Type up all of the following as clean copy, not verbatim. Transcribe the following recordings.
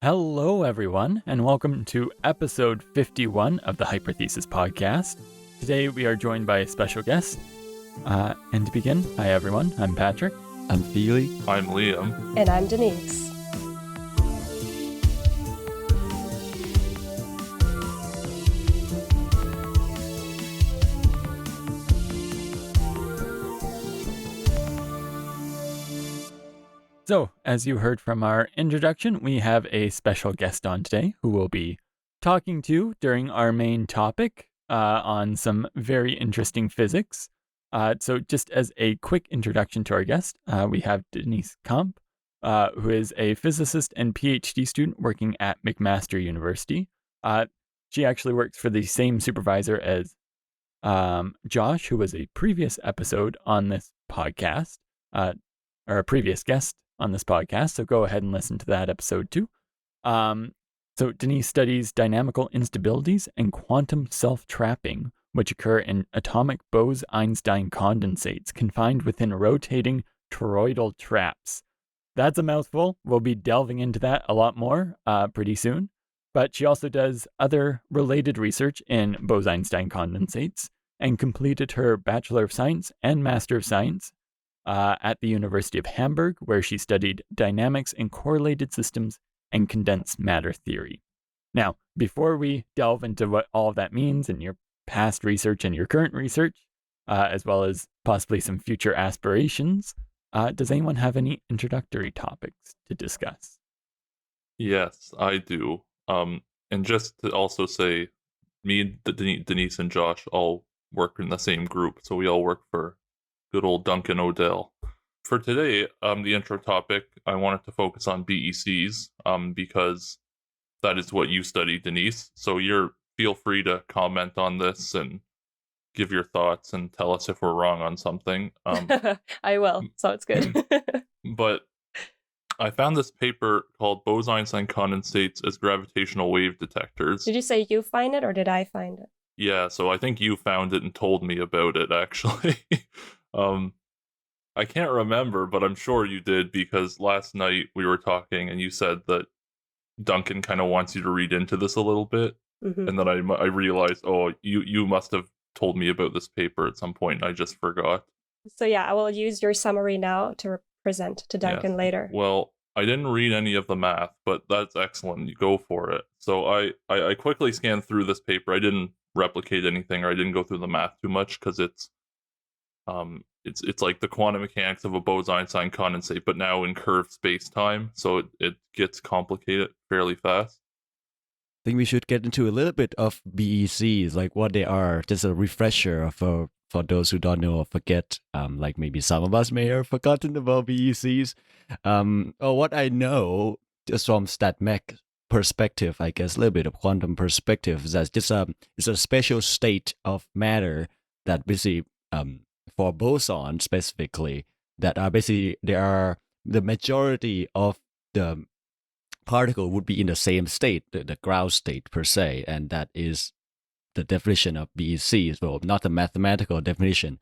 Hello, everyone, and welcome to episode 51 of the Hyperthesis podcast. Today, we are joined by a special guest. And to begin, hi, everyone. I'm Patrick. I'm Feely. I'm Liam. And I'm Denise. So, as you heard from our introduction, we have a special guest on today who we'll be talking to during our main topic on some very interesting physics. So just as a quick introduction to our guest, we have Denise Kamp, who is a physicist and PhD student working at McMaster University. She actually works for the same supervisor as Josh, who was a previous episode on this podcast, or a previous guest on this podcast, so go ahead and listen to that episode too. So Denise studies dynamical instabilities and quantum self-trapping, which occur in atomic Bose-Enstein condensates confined within rotating toroidal traps. That's a mouthful. We'll be delving into that a lot more pretty soon. But she also does other related research in Bose-Enstein condensates and completed her Bachelor of Science and Master of Science at the University of Hamburg, where she studied dynamics in correlated systems and condensed matter theory. Now, before we delve into what all of that means in your past research and your current research, as well as possibly some future aspirations, does anyone have any introductory topics to discuss? Yes, I do. And just to also say, me, Denise, and Josh all work in the same group, so we all work for good old Duncan Odell. For today, the intro topic, I wanted to focus on BECs, because that is what you study, Denise. So feel free to comment on this and give your thoughts and tell us if we're wrong on something. I will, so it's good. But I found this paper called Bose-Einstein Condensates as Gravitational Wave Detectors. Did you say you find it or did I find it? Yeah, so I think you found it and told me about it, actually. I can't remember, but I'm sure you did, because last night we were talking and you said that Duncan kind of wants you to read into this a little bit. Mm-hmm. And then I realized, you must have told me about this paper at some point and I just forgot. So yeah, I will use your summary now to present to Duncan later. Well, I didn't read any of the math, but that's excellent. You go for it. So I quickly scanned through this paper. I didn't replicate anything, or I didn't go through the math too much, because it's like the quantum mechanics of a Bose-Einstein condensate, but now in curved space-time, so it gets complicated fairly fast. I think we should get into a little bit of BECs, like what they are, just a refresher for those who don't know or forget. Like maybe some of us may have forgotten about BECs. Or what I know, just from StatMech perspective, I guess, a little bit of quantum perspective, is that it's a special state of matter that basically, for boson specifically, that are basically, the majority of the particle would be in the same state, the ground state per se, and that is the definition of BECs. Well, not the mathematical definition,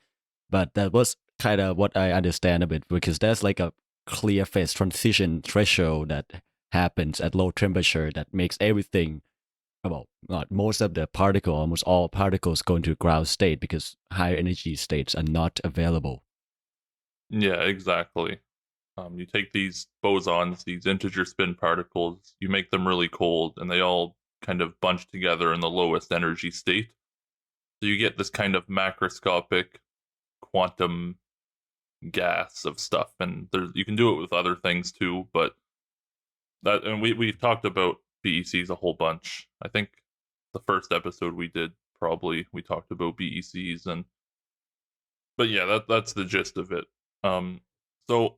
but that was kind of what I understand a bit, because there's like a clear phase transition threshold that happens at low temperature that makes everything, well, not most of the particle, almost all particles go into ground state because higher energy states are not available. Yeah, exactly. You take these bosons, these integer spin particles, you make them really cold, and they all kind of bunch together in the lowest energy state. So you get this kind of macroscopic quantum gas of stuff, and you can do it with other things too, but we've talked about BECs a whole bunch. I think the first episode we did, we talked about BECs, but yeah, that's the gist of it. So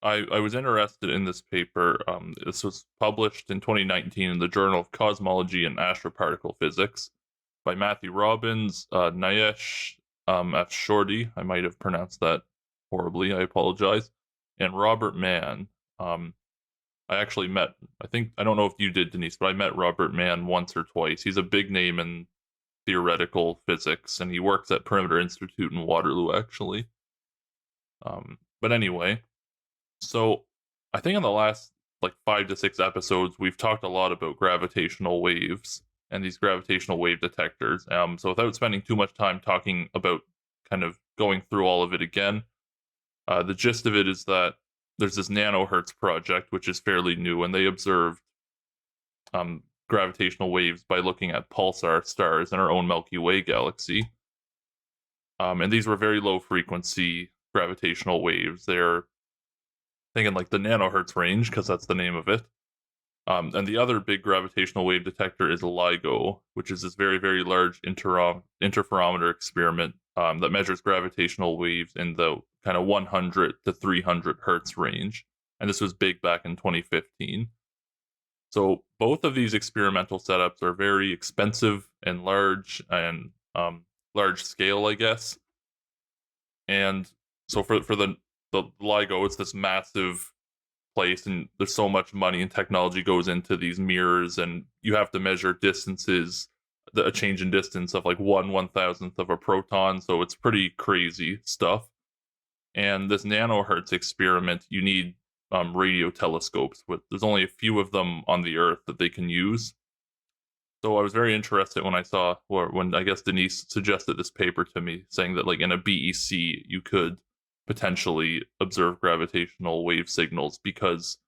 I was interested in this paper. This was published in 2019 in the Journal of Cosmology and Astroparticle Physics by Matthew Robbins, Nayesh F. Shorty. I might have pronounced that horribly. I apologize. And Robert Mann. I actually met, I don't know if you did, Denise, but I met Robert Mann once or twice. He's a big name in theoretical physics, and he works at Perimeter Institute in Waterloo, actually. But anyway, so I think on the last like 5 to 6 episodes, we've talked a lot about gravitational waves and these gravitational wave detectors. So without spending too much time talking about kind of going through all of it again, the gist of it is that there's this nanohertz project, which is fairly new, and they observed gravitational waves by looking at pulsar stars in our own Milky Way galaxy. And these were very low frequency gravitational waves. They're thinking like the nanohertz range, because that's the name of it. And the other big gravitational wave detector is LIGO, which is this very, very large interferometer experiment that measures gravitational waves in the kind of 100 to 300 hertz range. And this was big back in 2015. So both of these experimental setups are very expensive and large scale, I guess. And so for the LIGO, it's this massive place, and there's so much money and technology goes into these mirrors, and you have to measure distances, a change in distance of like 1/1000th of a proton. So it's pretty crazy stuff. And this nanohertz experiment, you need radio telescopes. There's only a few of them on the Earth that they can use. So I was very interested when I saw, or when I guess Denise suggested this paper to me, saying that like in a BEC you could potentially observe gravitational wave signals, because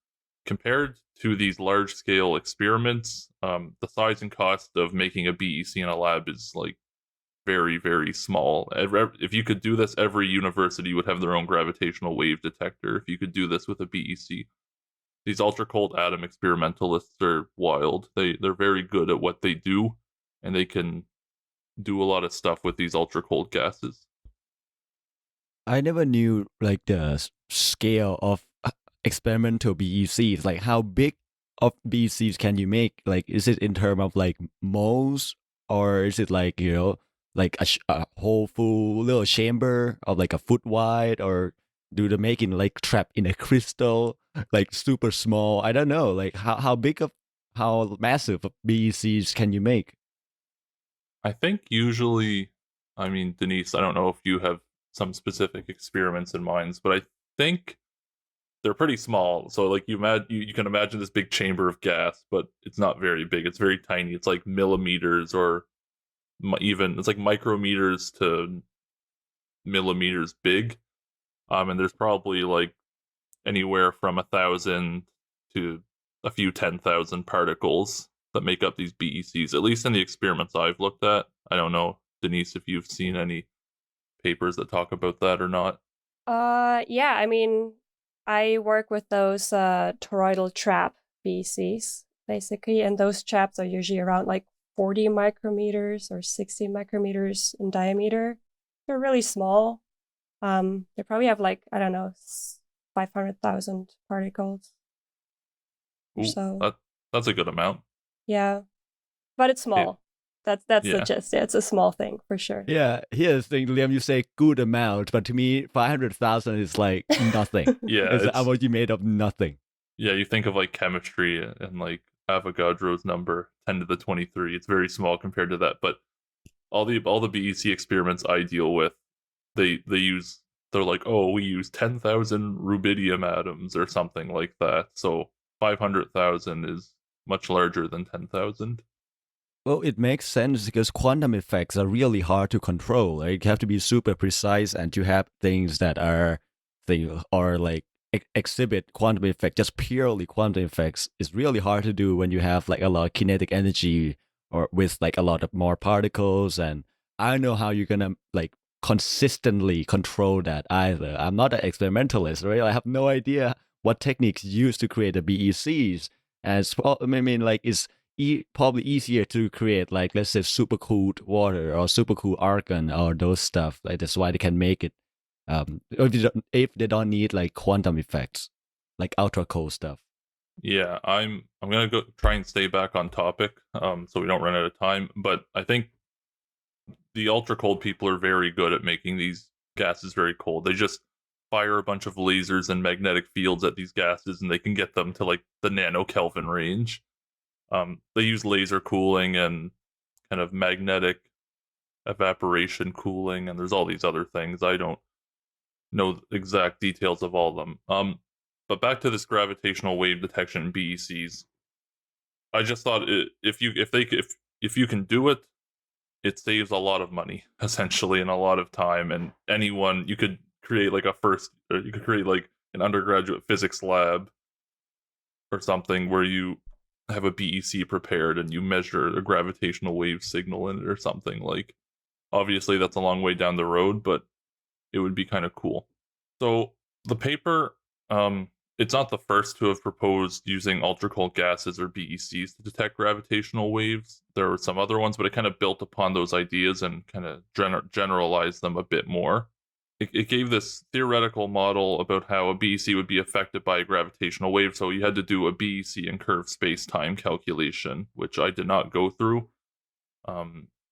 compared to these large scale experiments, the size and cost of making a BEC in a lab is like very, very small. If you could do this, every university would have their own gravitational wave detector. If you could do this with a BEC, these ultra cold atom experimentalists are wild. They're very good at what they do, and they can do a lot of stuff with these ultra cold gases. I never knew like the scale of experimental BECs. Like how big of BECs can you make? Like, is it in terms of like moles, or is it like like a whole full little chamber of like a foot wide, or do they make it like trapped in a crystal, like super small? I don't know. Like how big of how massive of BECs can you make? I think usually, I mean, Denise, I don't know if you have some specific experiments in mind, but I think they're pretty small. So like you can imagine this big chamber of gas, but it's not very big. It's very tiny. It's like millimeters, or even it's like micrometers to millimeters big. And there's probably like anywhere from 1,000 to a few 10,000 particles that make up these BECs, at least in the experiments I've looked at. I don't know, Denise, if you've seen any papers that talk about that or not. Yeah, I mean, I work with those toroidal trap BECs, basically, and those traps are usually around like 40 micrometers or 60 micrometers in diameter. They're really small. They probably have like, I don't know, 500,000 particles or Ooh, so. that's a good amount. Yeah, but it's small. That's the Yeah. gist. Yeah, it's a small thing for sure. Yeah, here's the thing, Liam. You say good amount, but to me, 500,000 is like nothing. Yeah, It's an emoji made of nothing. Yeah, you think of like chemistry and like Avogadro's number 10 to the 23. It's very small compared to that. But all the BEC experiments I deal with, they're like, oh, we use 10,000 rubidium atoms or something like that. So 500,000 is much larger than 10,000. Well, it makes sense because quantum effects are really hard to control. Right? You have to be super precise, and you have things that are like exhibit quantum effect, just purely quantum effects. Is really hard to do when you have like a lot of kinetic energy, or with like a lot of more particles. And I don't know how you're gonna like consistently control that either. I'm not an experimentalist, right? I have no idea what techniques used to create the BECs. And I mean, like it's probably easier to create like, let's say, supercooled water or supercooled argon or those stuff. Like that's why they can make it. If they don't need like quantum effects, like ultra cold stuff. Yeah, I'm gonna go try and stay back on topic, so we don't run out of time. But I think the ultra cold people are very good at making these gases very cold. They just fire a bunch of lasers and magnetic fields at these gases, and they can get them to like the nanokelvin range. They use laser cooling and kind of magnetic evaporation cooling, and there's all these other things. I don't know the exact details of all of them. But back to this gravitational wave detection in BECs. I just thought if you can do it, it saves a lot of money essentially and a lot of time. And anyone you could create like you could create like an undergraduate physics lab or something where you have a BEC prepared and you measure a gravitational wave signal in it or something. Like, obviously that's a long way down the road, but it would be kind of cool. So the paper, it's not the first to have proposed using ultracold gases or BECs to detect gravitational waves. There were some other ones, but it kind of built upon those ideas and kind of generalized them a bit more. It gave this theoretical model about how a BEC would be affected by a gravitational wave. So you had to do a BEC and curved space-time calculation, which I did not go through,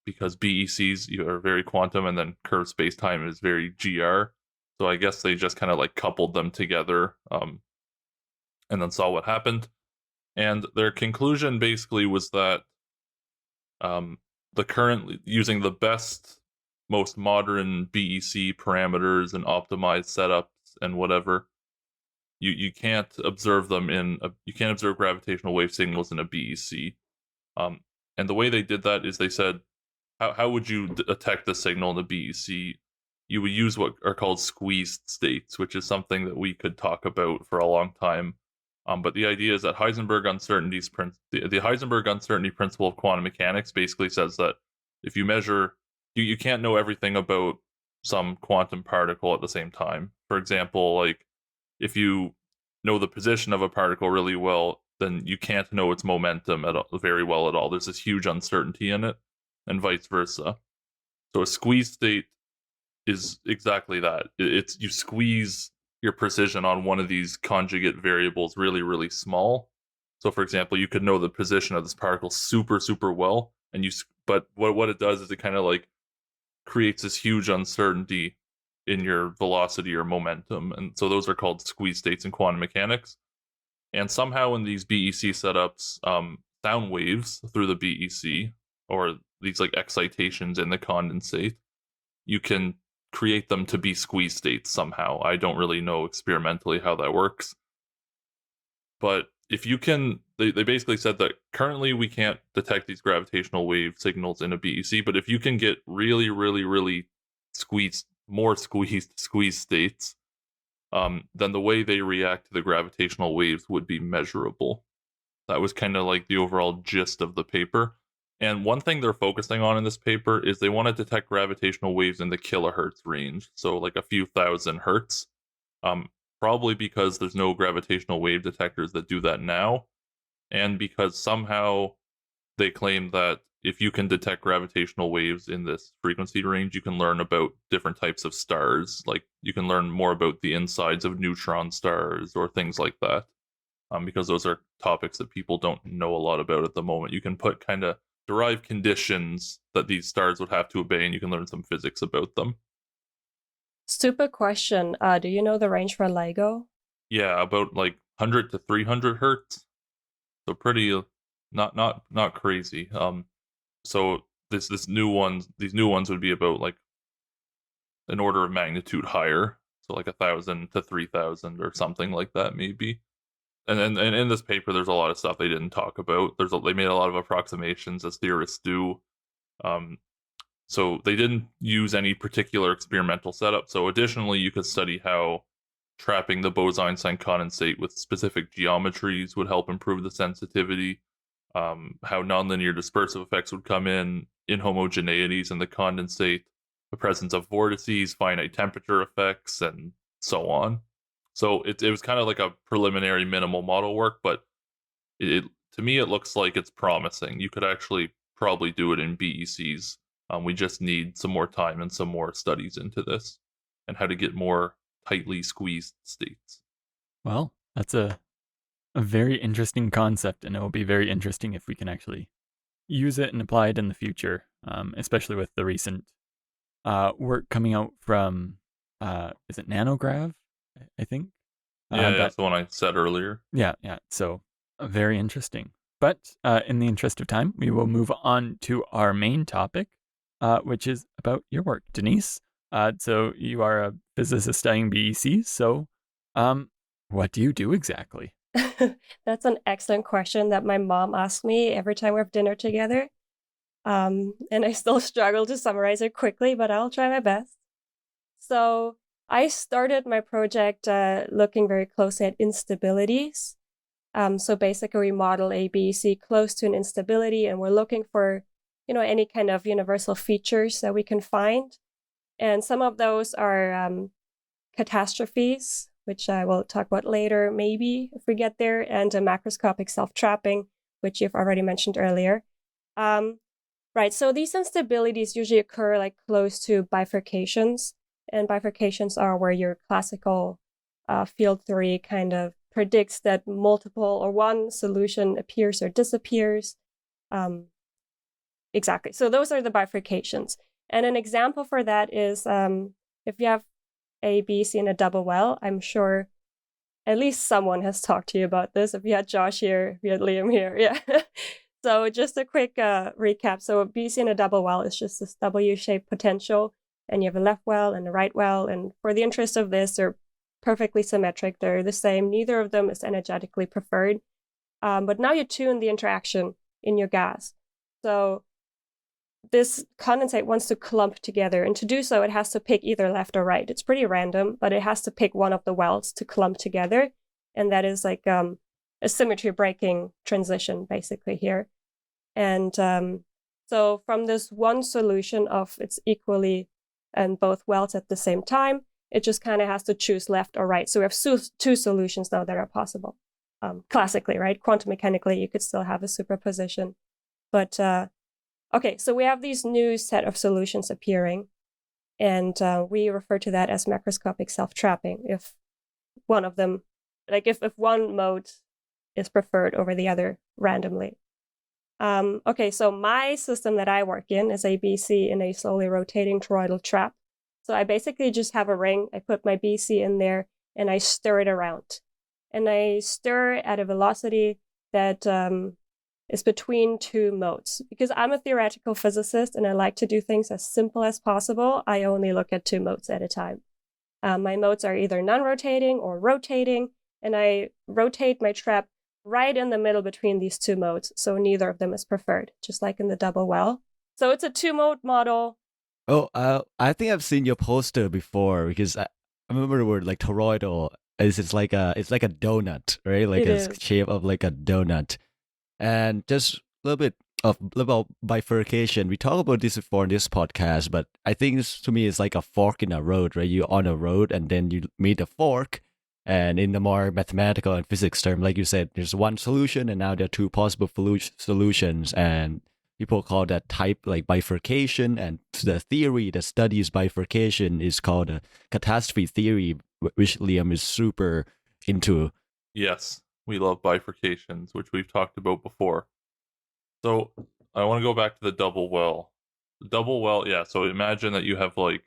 because BECs are very quantum and then curved space-time is very GR. So I guess they just kind of like coupled them together, and then saw what happened. And their conclusion basically was that using the best, most modern BEC parameters and optimized setups and whatever, you can't observe them you can't observe gravitational wave signals in a BEC. And the way they did that is they said, how would you detect the signal in the BEC? You would use what are called squeezed states, which is something that we could talk about for a long time. But the idea is that the Heisenberg uncertainty principle of quantum mechanics basically says that if you measure, you can't know everything about some quantum particle at the same time. For example, like if you know the position of a particle really well, then you can't know its momentum very well at all. There's this huge uncertainty in it, and vice versa. So a squeeze state is exactly that. It's you squeeze your precision on one of these conjugate variables really, really small. So, for example, you could know the position of this particle super, super well, but what it does is it kind of like creates this huge uncertainty in your velocity or momentum, and so those are called squeeze states in quantum mechanics. And somehow in these BEC setups, sound waves through the BEC or these like excitations in the condensate, you can create them to be squeeze states somehow. I don't really know experimentally how that works. But if you can, they basically said that currently we can't detect these gravitational wave signals in a BEC, but if you can get really, really, really squeezed states, then the way they react to the gravitational waves would be measurable. That was kind of like the overall gist of the paper. And one thing they're focusing on in this paper is they want to detect gravitational waves in the kilohertz range, so like a few thousand hertz. Probably because there's no gravitational wave detectors that do that now, and because somehow they claim that if you can detect gravitational waves in this frequency range, you can learn about different types of stars. Like you can learn more about the insides of neutron stars or things like that, because those are topics that people don't know a lot about at the moment. You can put kind of derive conditions that these stars would have to obey, and you can learn some physics about them. Stupid question. Do you know the range for LIGO? Yeah, about like 100 to 300 hertz. So pretty, not crazy. So these new ones would be about like an order of magnitude higher. So like 1,000 to 3,000 or something like that, maybe. And in this paper, there's a lot of stuff they didn't talk about. They made a lot of approximations as theorists do. So they didn't use any particular experimental setup. So additionally, you could study how trapping the Bose-Enstein condensate with specific geometries would help improve the sensitivity, how nonlinear dispersive effects would come in inhomogeneities in the condensate, the presence of vortices, finite temperature effects, and so on. So it was kind of like a preliminary minimal model work, but to me it looks like it's promising. You could actually probably do it in BECs. We just need some more time and some more studies into this and how to get more tightly squeezed states. Well, that's a very interesting concept, and it will be very interesting if we can actually use it and apply it in the future, especially with the recent work coming out from, is it Nanograv, I think? That's the one I said earlier. Yeah. So very interesting. But in the interest of time, we will move on to our main topic, which is about your work, Denise. So you are a physicist studying BECs. So What do you do exactly? That's an excellent question that my mom asks me every time we have dinner together. And I still struggle to summarize it quickly, but I'll try my best. So I started my project looking very closely at instabilities. So basically, we model a BEC close to an instability, and we're looking for, any kind of universal features that we can find. And some of those are catastrophes, which I will talk about later, maybe if we get there, and macroscopic self-trapping, which you've already mentioned earlier. Right, so these instabilities usually occur like close to bifurcations, and bifurcations are where your classical field theory kind of predicts that multiple or one solution appears or disappears. Exactly, so those are the bifurcations. And an example for that is if you have a BEC in a double well, I'm sure at least someone has talked to you about this. If you had Josh here, if you had Liam here, yeah. So just a quick recap. So a BEC in a double well is just this W-shaped potential, and you have a left well and a right well. And for the interest of this, they're perfectly symmetric. They're the same. Neither of them is energetically preferred. But now you tune the interaction in your gas. So this condensate wants to clump together, and to do so, it has to pick either left or right. It's pretty random, but it has to pick one of the wells to clump together, and that is like a symmetry breaking transition basically here. And so from this one solution of it's equally in both wells at the same time, it just kind of has to choose left or right. So we have two solutions now that are possible. Classically, right? Quantum mechanically, you could still have a superposition, but okay, so we have these new set of solutions appearing, and we refer to that as macroscopic self-trapping. If one of them, like if one mode is preferred over the other randomly. Okay, so my system that I work in is a BEC in a slowly rotating toroidal trap. So I basically just have a ring, I put my BEC in there, and I stir it around. And I stir at a velocity that is between two modes. Because I'm a theoretical physicist and I like to do things as simple as possible, I only look at two modes at a time. My modes are either non-rotating or rotating, and I rotate my trap right in the middle between these two modes, so neither of them is preferred, just like in the double well. So it's a two-mode model. Oh, I think I've seen your poster before, because I remember the word like toroidal. It's like a donut, right? Like It a is. shape of like a donut. And just a little bit about bifurcation. We talked about this before in this podcast, but I think this to me is like a fork in a road, right? You're on a road and then you meet a fork. And in the more mathematical and physics term, like you said, there's one solution and now there are two possible solutions. And people call that type like bifurcation. And the theory that studies bifurcation is called a catastrophe theory, which Liam is super into. Yes, we love bifurcations, which we've talked about before. So I want to go back to the double well. The double well, yeah. So imagine that you have like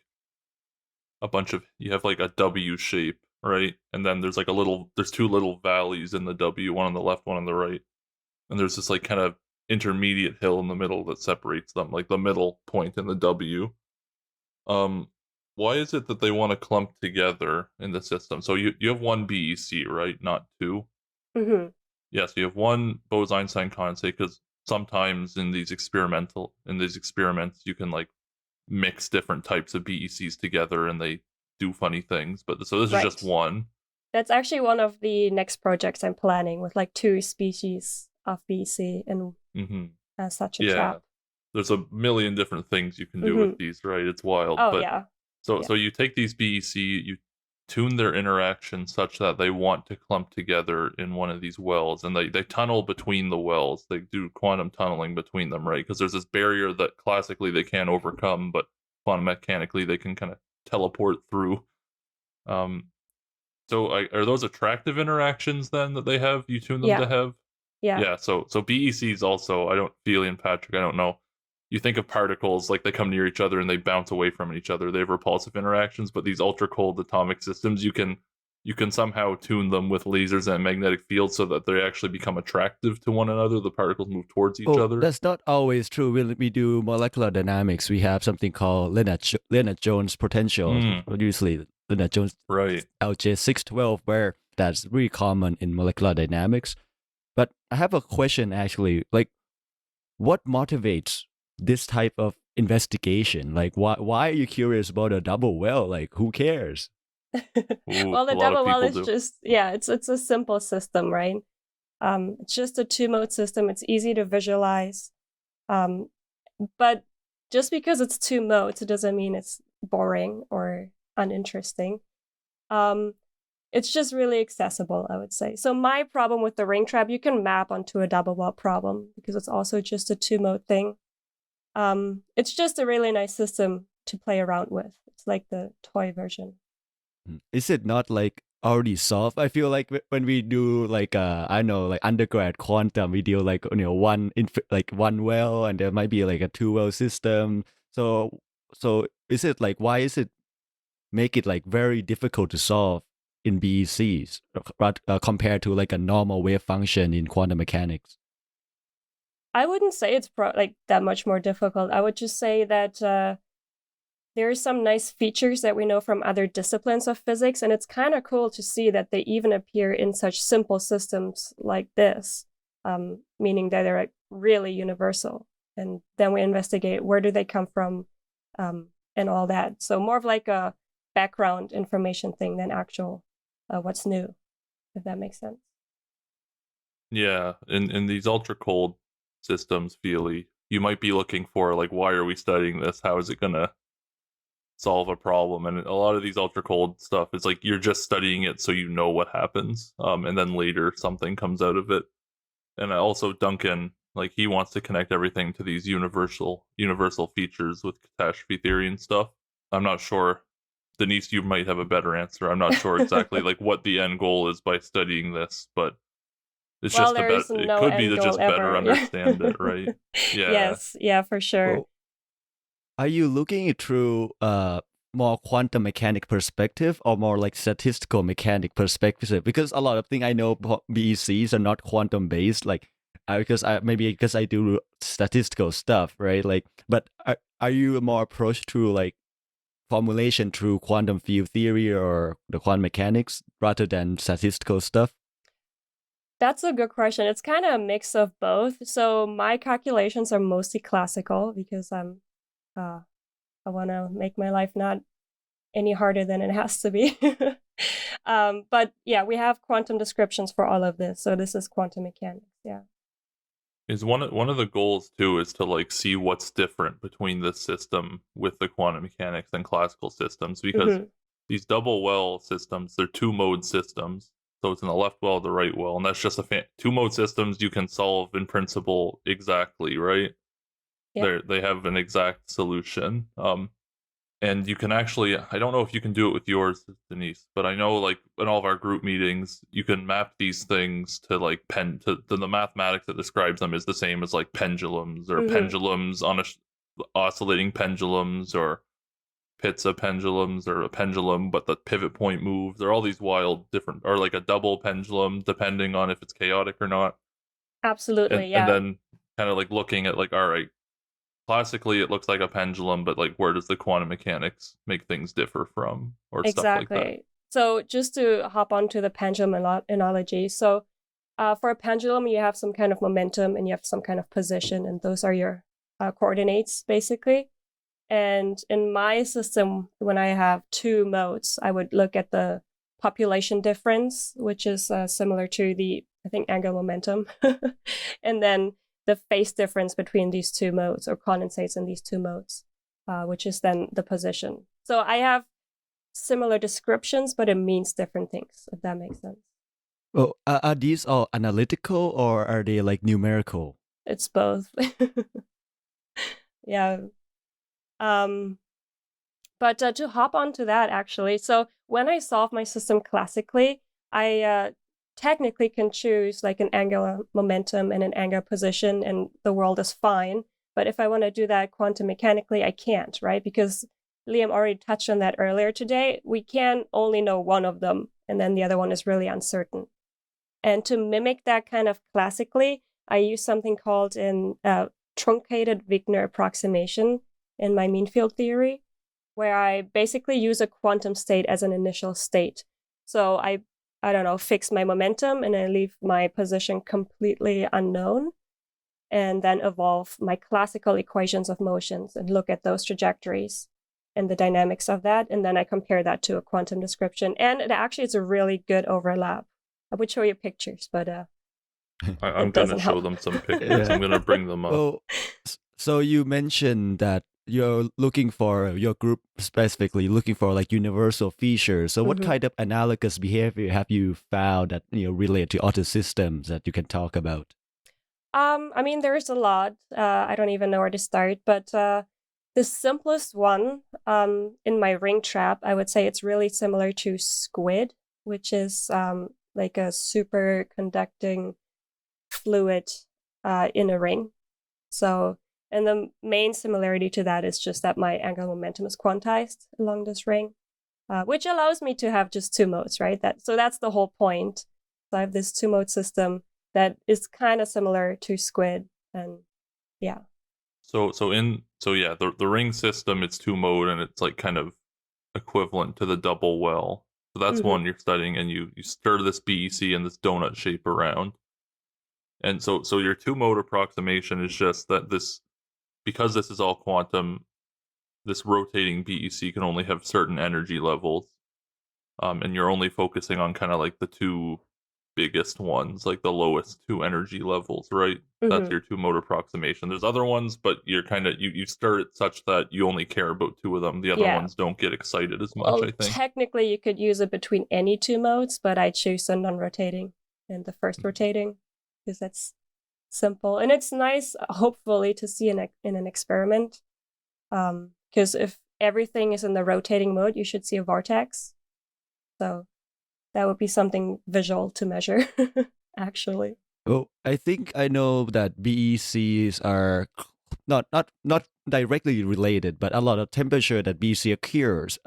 you have like a W shape, right? And then there's like there's two little valleys in the W, one on the left, one on the right. And there's this like kind of intermediate hill in the middle that separates them, like the middle point in the W. Why is it that they want to clump together in the system? So you have one BEC, right? Not two. Mm-hmm. Yes, you have one Bose-Enstein condensate, because sometimes in these experiments you can like mix different types of BECs together and they do funny things. But so this is just one. That's actually one of the next projects I'm planning, with like two species of BEC and such a trap. There's a million different things you can do with these, right? It's wild. Oh, yeah. So you take these BEC, you tune their interaction such that they want to clump together in one of these wells, and they tunnel between the wells. They do quantum tunneling between them, right? Because there's this barrier that classically they can't overcome, but quantum mechanically they can kind of teleport through. So are those attractive interactions then that they have? You tune them to have? Yeah. So BECs also, Ian Patrick, I don't know. You think of particles like they come near each other and they bounce away from each other. They have repulsive interactions, but these ultra-cold atomic systems, you can somehow tune them with lasers and magnetic fields so that they actually become attractive to one another. The particles move towards each other. That's not always true. We do molecular dynamics. We have something called Lennard-Jones potential. Usually Lennard-Jones right. LJ612, where that's really common in molecular dynamics. But I have a question actually, like what motivates this type of investigation? Like why are you curious about a double well? Like who cares? Ooh, Well, the a lot of double well people is do. just, yeah, it's a simple system, right? It's just a two-mode system. It's easy to visualize. But just because it's two modes, it doesn't mean it's boring or uninteresting. It's just really accessible, I would say. So my problem with the ring trap, you can map onto a double well problem because it's also just a two-mode thing. It's just a really nice system to play around with. It's like the toy version. Is it not like already solved? I feel like when we do like I know like undergrad quantum, we do like like one well, and there might be like a two well system. So is it like why is it make it like very difficult to solve in BECs compared to like a normal wave function in quantum mechanics? I wouldn't say it's like that much more difficult. I would just say that there are some nice features that we know from other disciplines of physics, and it's kind of cool to see that they even appear in such simple systems like this, meaning that they're like really universal. And then we investigate where do they come from, and all that. So more of like a background information thing than actual what's new, if that makes sense. Yeah, in these ultra cold systems, Feely, you might be looking for like, why are we studying this? How is it gonna solve a problem? And a lot of these ultra cold stuff is like you're just studying it so you know what happens, and then later something comes out of it. And also Duncan, like he wants to connect everything to these universal features with catastrophe theory and stuff. I'm not sure. Denise, you might have a better answer. I'm not sure exactly like what the end goal is by studying this, but it's Well, just there's it no could be end to goal just better ever. understand it, right? Yeah. Yes, yeah, for sure. Well, are you looking through more quantum mechanic perspective or more like statistical mechanic perspective? Because a lot of things I know about BECs are not quantum based, like because I do statistical stuff, right? Like, but are you more approached through like formulation through quantum field theory or the quantum mechanics rather than statistical stuff? That's a good question. It's kind of a mix of both. So my calculations are mostly classical because I want to make my life not any harder than it has to be. But yeah, we have quantum descriptions for all of this. So this is quantum mechanics. Yeah. Is one of the goals too is to like see what's different between this system with the quantum mechanics and classical systems, because these double well systems, they're two mode systems. So it's in the left well, the right well, and that's just two mode systems you can solve in principle exactly, right? Yep. They have an exact solution. And you can actually, I don't know if you can do it with yours, Denise, but I know like in all of our group meetings, you can map these things to like the mathematics that describes them is the same as like pendulums or pendulums on oscillating pendulums or pizza pendulums or a pendulum, but the pivot point moves. There are all these wild different, or like a double pendulum, depending on if it's chaotic or not. Absolutely. And then kind of like looking at like, all right, classically it looks like a pendulum, but like where does the quantum mechanics make things differ from, or stuff like that? Exactly. So just to hop onto the pendulum analogy. So for a pendulum, you have some kind of momentum and you have some kind of position, and those are your coordinates, basically. And in my system, when I have two modes, I would look at the population difference, which is similar to the, I think, angular momentum. And then the phase difference between these two modes, or condensates in these two modes, which is then the position. So I have similar descriptions, but it means different things, if that makes sense. Well, are these all analytical or are they like numerical? It's both. Yeah. But to hop onto that, actually, so when I solve my system classically, I technically can choose like an angular momentum and an angular position, and the world is fine. But if I want to do that quantum mechanically, I can't, right? Because Liam already touched on that earlier today. We can only know one of them, and then the other one is really uncertain. And to mimic that kind of classically, I use something called an truncated Wigner approximation in my mean field theory, where I basically use a quantum state as an initial state. So I I don't know, fix my momentum and I leave my position completely unknown, and then evolve my classical equations of motions and look at those trajectories and the dynamics of that. And then I compare that to a quantum description. And it's a really good overlap. I would show you pictures, but I'm going to show them some pictures. I'm going to bring them up. Well, so you mentioned that you're looking for, your group specifically looking for like universal features. So what kind of analogous behavior have you found that, relate to other systems that you can talk about? I mean, there's a lot. I don't even know where to start, but the simplest one in my ring trap, I would say it's really similar to squid, which is like a superconducting fluid in a ring. So, and the main similarity to that is just that my angular momentum is quantized along this ring, which allows me to have just two modes, right? So that's the whole point. So I have this two-mode system that is kind of similar to squid, and yeah. So the ring system, it's two mode, and it's like kind of equivalent to the double well. So that's one you're studying, and you stir this BEC in this donut shape around. And so your two mode approximation is just that because this is all quantum, this rotating BEC can only have certain energy levels. And you're only focusing on kind of like the two biggest ones, like the lowest two energy levels, right? That's your two mode approximation. There's other ones, but you're kind of you stir it such that you only care about two of them. The other ones don't get excited as much, I think. Technically you could use it between any two modes, but I choose the non-rotating and the first rotating because that's simple, and it's nice hopefully to see in an experiment, because if everything is in the rotating mode, you should see a vortex. So that would be something visual to measure, actually. Well, I think I know that BECs are not directly related, but a lot of temperature that BEC occurs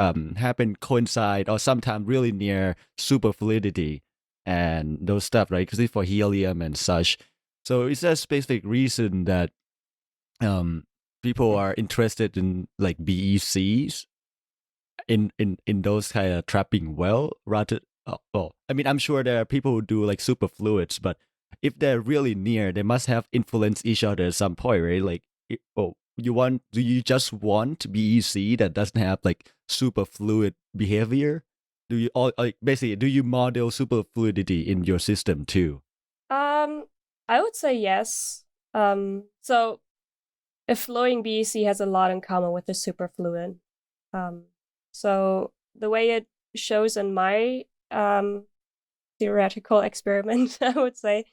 coincide or sometimes really near superfluidity and those stuff, right? Because it's for helium and such. So is there a specific reason that people are interested in like BECs in those kind of trapping well rather? I mean, I'm sure there are people who do like superfluids, but if they're really near, they must have influenced each other at some point, right? Like, do you just want BEC that doesn't have like superfluid behavior? Do you do you model superfluidity in your system too? I would say yes. So a flowing BEC has a lot in common with the superfluid. So the way it shows in my theoretical experiment, I would say,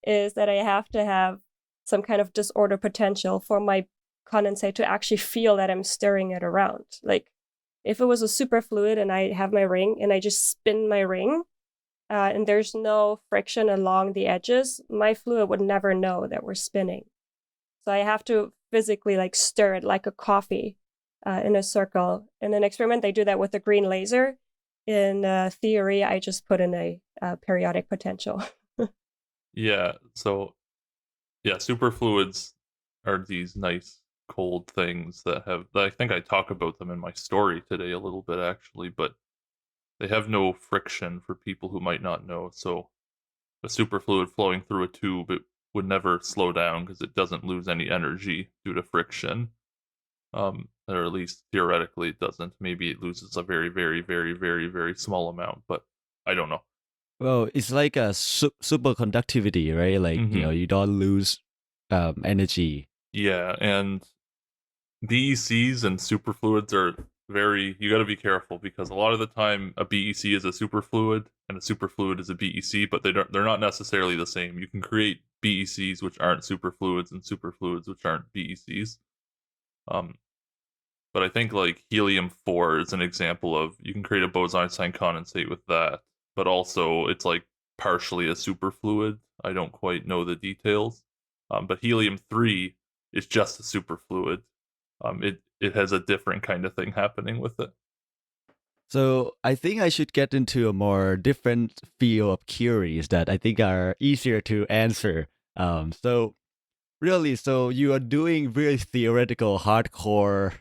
is that I have to have some kind of disorder potential for my condensate to actually feel that I'm stirring it around. Like if it was a superfluid and I have my ring and I just spin my ring and there's no friction along the edges, my fluid would never know that we're spinning. So I have to physically like stir it like a coffee in a circle. In an experiment, they do that with a green laser. In theory, I just put in a periodic potential. Superfluids are these nice cold things that I think I talk about them in my story today a little bit actually, but they have no friction for people who might not know. So a superfluid flowing through a tube, it would never slow down because it doesn't lose any energy due to friction. Or at least theoretically it doesn't. Maybe it loses a very, very, very, very, very small amount, but I don't know. Well, it's like a superconductivity, right? Like, you don't lose energy. Yeah, and BECs and superfluids are you got to be careful because a lot of the time a BEC is a superfluid and a superfluid is a BEC, but they're not necessarily the same. You can create BECs which aren't superfluids and superfluids which aren't BECs. But I think like helium-4 is an example of you can create a Bose-Enstein condensate with that, but also it's like partially a superfluid. I don't quite know the details. But helium-3 is just a superfluid. It has a different kind of thing happening with it. So I think I should get into a more different field of queries that I think are easier to answer. So you are doing really theoretical, hardcore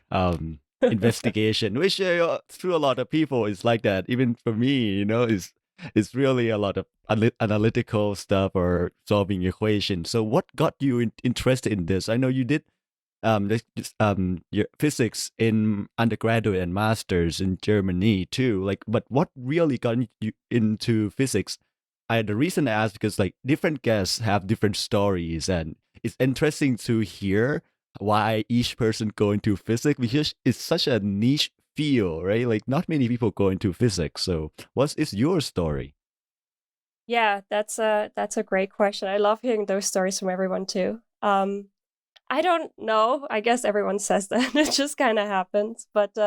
investigation, which through a lot of people is like that. Even for me, It's really a lot of analytical stuff or solving equations. So what got you interested in this? I know you did your physics in undergraduate and masters in Germany too. Like, but what really got you into physics? The reason I ask because like different guests have different stories, and it's interesting to hear why each person go into physics because it's such a niche field, right? Like not many people go into physics. So what is your story? Yeah, that's a great question. I love hearing those stories from everyone too. I don't know. I guess everyone says that. It just kind of happens. But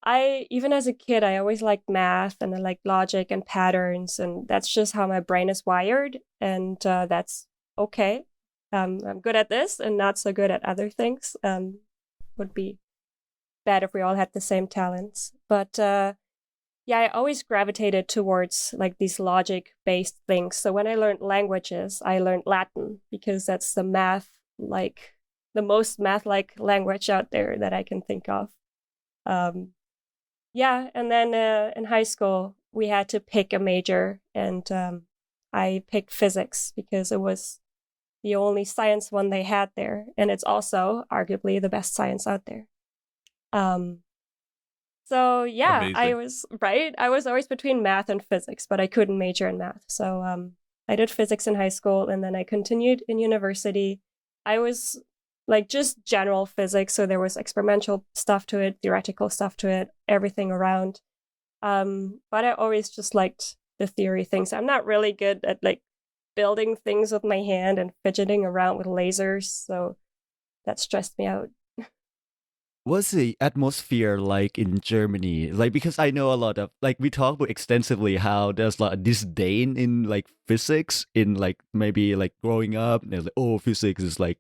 I, even as a kid, I always liked math and I liked logic and patterns. And that's just how my brain is wired. And that's okay. I'm good at this and not so good at other things. Would be bad if we all had the same talents. But yeah, I always gravitated towards like these logic-based things. So when I learned languages, I learned Latin because that's the most math-like language out there that I can think of. Yeah, and then in high school, we had to pick a major, and I picked physics because it was the only science one they had there, and it's also arguably the best science out there. So yeah, I Amazing. was right. I was always between math and physics, but I couldn't major in math. So I did physics in high school, and then I continued in university. I was like just general physics, so there was experimental stuff to it, theoretical stuff to it, everything around. But I always just liked the theory things. I'm not really good at like building things with my hand and fidgeting around with lasers, so that stressed me out. What's the atmosphere like in Germany? Like, because I know a lot of like we talk about extensively how there's like disdain in like physics in like maybe like growing up. And like, oh, physics is like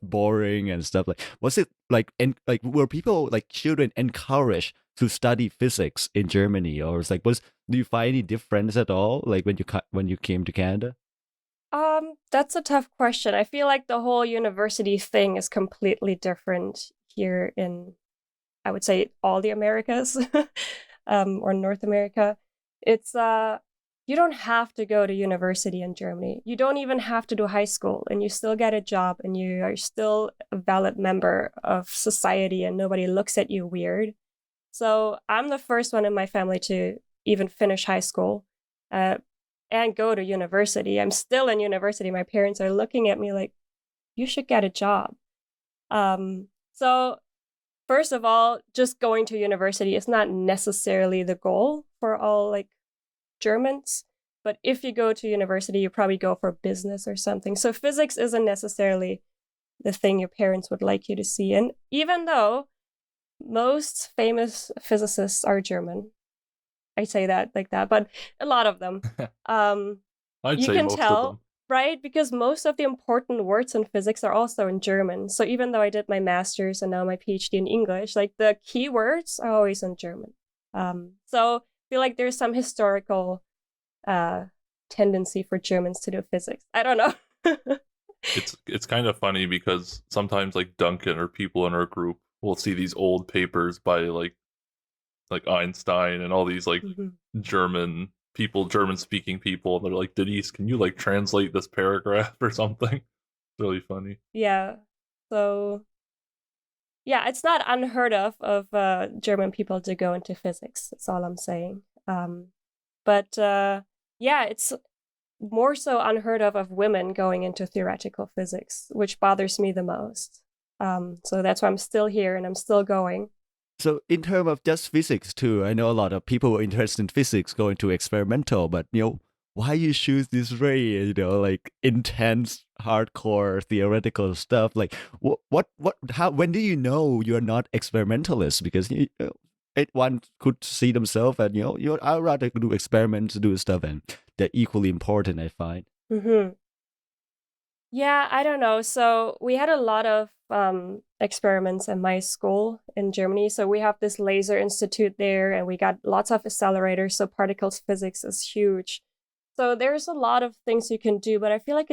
boring and stuff. Like, was it like and like were people like children encouraged to study physics in Germany, or was like do you find any difference at all? Like when you came to Canada? That's a tough question. I feel like the whole university thing is completely different here in, I would say, all the Americas, or North America. It's you don't have to go to university in Germany. You don't even have to do high school, and you still get a job, and you are still a valid member of society, and nobody looks at you weird. So I'm the first one in my family to even finish high school. And go to university. I'm still in university. My parents are looking at me like, you should get a job. So first of all, just going to university is not necessarily the goal for all like Germans. But if you go to university, you probably go for business or something. So physics isn't necessarily the thing your parents would like you to see. And even though most famous physicists are German, I say that like that, but a lot of them. I'd You say can most of tell, them. right? Because most of the important words in physics are also in German. So even though I did my master's and now my PhD in English, like the keywords are always in German. So I feel like there's some historical tendency for Germans to do physics. I don't know. It's kind of funny because sometimes like Duncan or people in our group will see these old papers by like Einstein and all these like Mhm. German people, German speaking people, and they're like, Denise, can you like translate this paragraph or something? It's really funny. Yeah. So yeah, it's not unheard of German people to go into physics. That's all I'm saying. But yeah, it's more so unheard of women going into theoretical physics, which bothers me the most. So that's why I'm still here and I'm still going. So in terms of just physics too, I know a lot of people who are interested in physics go into experimental, but why you choose this way, like intense, hardcore theoretical stuff? Like how, when do you know you're not experimentalist? Because one could see themselves and I'd rather do experiments, do stuff, and they're equally important, I find. Mm-hmm. Yeah, I don't know. So we had a lot of experiments in my school in Germany. So we have this laser institute there, and we got lots of accelerators. So particles physics is huge. So there's a lot of things you can do, but I feel like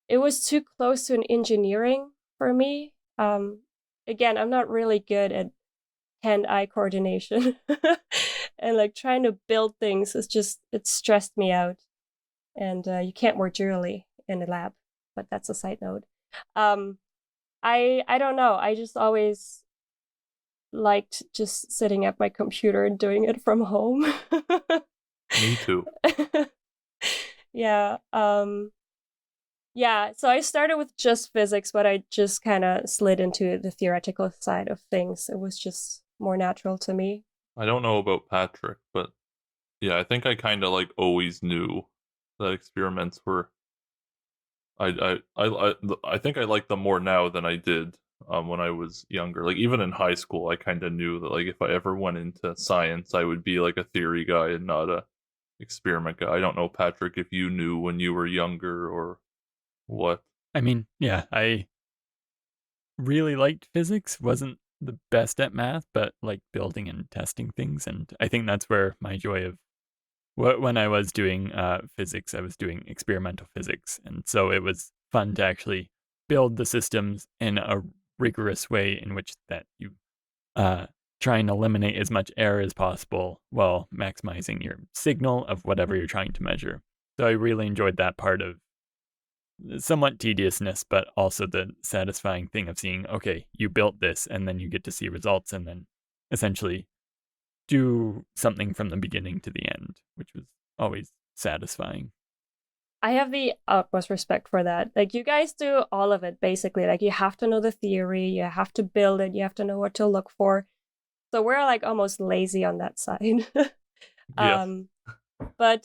it was too close to an engineering for me. Again, I'm not really good at hand-eye coordination and like trying to build things is just, it stressed me out. And you can't work drearily in a lab, but that's a side note. I don't know. I just always liked just sitting at my computer and doing it from home. Me too. Yeah. Yeah. So I started with just physics, but I just kind of slid into the theoretical side of things. It was just more natural to me. I don't know about Patrick, but yeah, I think I kind of like always knew that experiments were. I think I like them more now than I did when I was younger. Like even in high school, I kind of knew that like if I ever went into science, I would be like a theory guy and not a experiment guy. I don't know, Patrick, if you knew when you were younger or what. I mean, yeah, I really liked physics, wasn't the best at math, but like building and testing things. And I think that's where my joy of when I was doing physics, I was doing experimental physics. And so it was fun to actually build the systems in a rigorous way in which that you try and eliminate as much error as possible while maximizing your signal of whatever you're trying to measure. So I really enjoyed that part of somewhat tediousness, but also the satisfying thing of seeing, okay, you built this, and then you get to see results, and then essentially do something from the beginning to the end, which was always satisfying. I have the utmost respect for that. Like you guys do all of it basically. Like you have to know the theory, you have to build it, you have to know what to look for. So we're like almost lazy on that side. Yes. But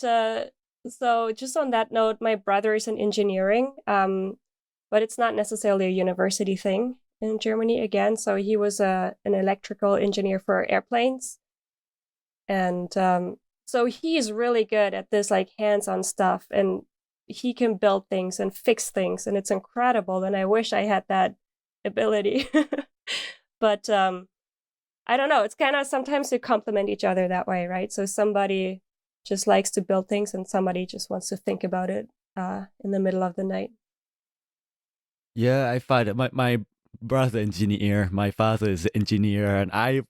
so just on that note, my brother is in engineering, but it's not necessarily a university thing in Germany again. So he was an electrical engineer for airplanes. And so he's really good at this like hands-on stuff, and he can build things and fix things, and it's incredible. And I wish I had that ability. But I don't know. It's kind of sometimes they complement each other that way, right? So somebody just likes to build things and somebody just wants to think about it in the middle of the night. Yeah, I find that my brother engineer, my father is an engineer, and I